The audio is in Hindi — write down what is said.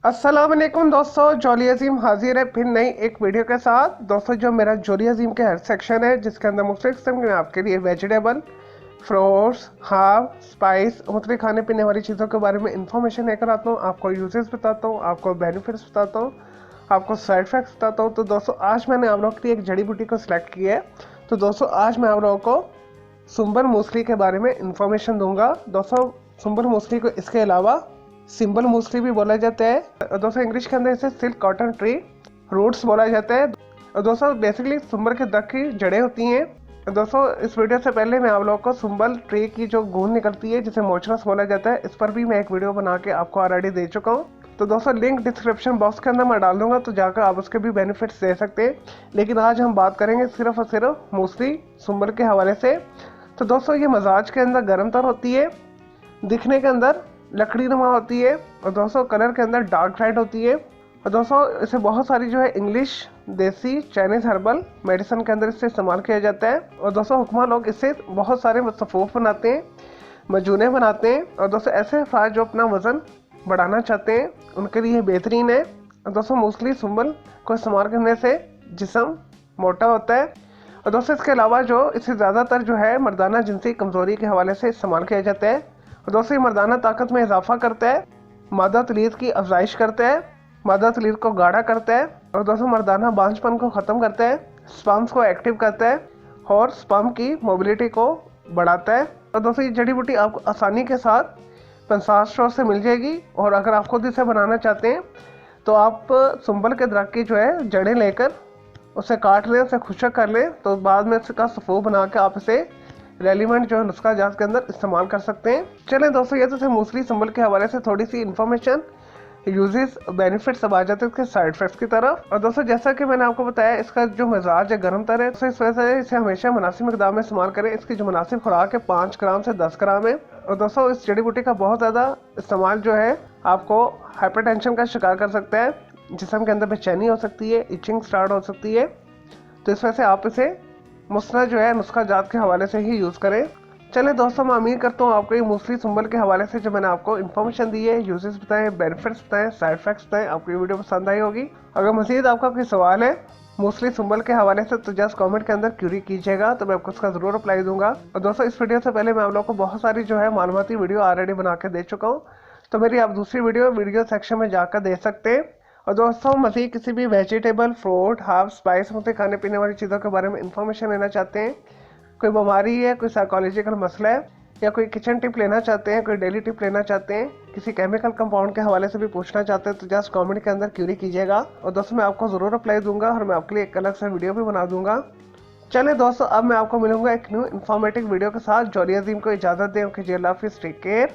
अस्सलाम वालेकुम दोस्तों, जॉली अजीम हाजिर है फिर नई एक वीडियो के साथ। दोस्तों, जो मेरा जॉली अजीम के हर सेक्शन है जिसके अंदर मुख्तलिफ किस्म के आपके लिए वेजिटेबल, फ्रूट्स, हर्ब, स्पाइस, मुख्तलिफ खाने पीने वाली चीज़ों के बारे में इंफॉर्मेशन लेकर आता हूँ। आपको यूजेस बताता हूँ, आपको बेनिफिट्स बताता हूँ, आपको साइड इफेक्ट्स बताता हूँ। तो दोस्तों, आज मैंने आप लोगों के लिए एक जड़ी बूटी को सिलेक्ट किया है। तो दोस्तों, आज मैं आप लोगों को सुंबर मूसली के बारे में इंफॉर्मेशन दूंगा। दोस्तों, सुंबर मूसली को इसके अलावा सिंबल मूसली भी बोला जाता है। दोस्तों, इंग्लिश के अंदर इसे सिल्क कॉटन ट्री रूट्स बोला जाता है। और दोस्तों, बेसिकली सुंबर के दर की जड़ें होती हैं। दोस्तों, इस वीडियो से पहले मैं आप लोगों को सुंबल ट्री की जो गूंद निकलती है जिसे मोचरस बोला जाता है, इस पर भी मैं एक वीडियो बना के आपको ऑलरेडी दे चुका हूँ। तो दोस्तों, लिंक डिस्क्रिप्शन बॉक्स के अंदर मैं डाल दूंगा, तो जाकर आप उसके भी बेनिफिट्स दे सकते हैं। लेकिन आज हम बात करेंगे सिर्फ और सिर्फ मूसली सुंबर के हवाले से। तो दोस्तों, ये मजाज के अंदर गर्म तर होती है, दिखने के अंदर लकड़ी नुमा होती है, और दोस्तों कलर के अंदर डार्क रेड होती है। और दोस्तों, इसे बहुत सारी जो है इंग्लिश, देसी, चाइनीज हर्बल मेडिसिन के अंदर इससे इस्तेमाल किया जाता है। और दोस्तों, हुक्मा लोग इससे बहुत सारे सफ़ूफ बनाते हैं, मजूने बनाते हैं। और दोस्तों, ऐसे अफराद जो अपना वज़न बढ़ाना चाहते हैं उनके लिए बेहतरीन है। और दोस्तों, मूसली सुंबल को इस्तेमाल करने से जिस्म मोटा होता है। और दोस्तों, इसके अलावा जो इसे ज़्यादातर जो है मर्दाना जिनसी कमज़ोरी के हवाले से इस्तेमाल किया जाता है। और दोस्तों, ये मर्दाना ताकत में इजाफा करता है, मादा तलीद की अफजाइश करता है, मादा तलीद को गाढ़ा करता है। और दोस्तों, मर्दाना बांझपन को ख़त्म करता है, स्पर्म्स को एक्टिव करता है और स्पर्म की मोबिलिटी को बढ़ाता है। और दोस्तों, ये जड़ी बूटी आपको आसानी के साथ पंसार स्टोर से मिल जाएगी। और अगर आप खुद इसे बनाना चाहते हैं तो आप सुंबल के दरख्त की जो है जड़ें लेकर उसे काट लें, उसे खुशक कर लें, तो बाद में इसका सफ़ू बना के आप इसे रेलिवेंट जो है नुस्खा जात के अंदर इस्तेमाल कर सकते हैं। चलें दोस्तों, ये तो थे मूसली सुंबल के हवाले से थोड़ी सी इन्फॉर्मेशन, यूजेस, बेनिफिट्स। अब आ जाते हैं इसके साइड इफेक्ट्स की तरफ। और दोस्तों, जैसा कि मैंने आपको बताया, इसका जो मिजाज है गर्म तर है, तो इस वजह से इसे हमेशा मुनासिब मिकदार में इस्तेमाल करें। इसकी जो मुनासिब खुराक है 5 ग्राम से 10 ग्राम है। और दोस्तों, इस जड़ी बूटी का बहुत ज़्यादा इस्तेमाल जो है आपको हाइपरटेंशन का शिकार कर सकता है, जिस्म के अंदर बेचैनी हो सकती है, इचिंग स्टार्ट हो सकती है। तो इस वजह से आप इसे मुस्ना जो है नुस्खा जात के हवाले से ही यूज़ करें। चलें दोस्तों, मैं उम्मीद करता हूँ आपको ये मूसली सुंबल के हवाले से जो मैंने आपको इन्फॉर्मेशन दी है, यूजेस बताएं, बेनिफिट्स बताएं, साइड इफेक्ट्स बताएं, आपको ये वीडियो पसंद आई होगी। अगर मज़ीद आपका कोई सवाल है मूसली सुंबल के हवाले से तो जस्ट कमेंट के अंदर क्यूरी कीजिएगा, तो मैं आपको उसका ज़रूर रिप्लाई दूंगा। और दोस्तों, इस वीडियो से पहले मैं आप लोगों को बहुत सारी जो है मालूमाती वीडियो ऑलरेडी बना के दे चुका हूँ, तो मेरी आप दूसरी वीडियो सेक्शन में जाकर दे सकते हैं। और दोस्तों, मज़ीद किसी भी वेजिटेबल, फ्रूट, हर्ब, स्पाइस मतलब खाने पीने वाली चीज़ों के बारे में इंफॉर्मेशन लेना चाहते हैं, कोई बीमारी है, कोई साइकोलॉजिकल मसला है, या कोई किचन टिप लेना चाहते हैं, कोई डेली टिप लेना चाहते हैं, किसी केमिकल कंपाउंड के हवाले से भी पूछना चाहते हैं, तो जस्ट कमेंट के अंदर क्यूरी कीजिएगा। और दोस्तों, मैं आपको ज़रूर रिप्लाई दूंगा और मैं आपके लिए एक अलग से वीडियो भी बना दूंगा। चलें दोस्तों, अब मैं आपको मिलूंगा एक न्यू इन्फॉर्मेटिव वीडियो के साथ। जॉली अजीम को इजाज़त दें। ओके जी, अल्लाह हाफिज़, टेक केयर।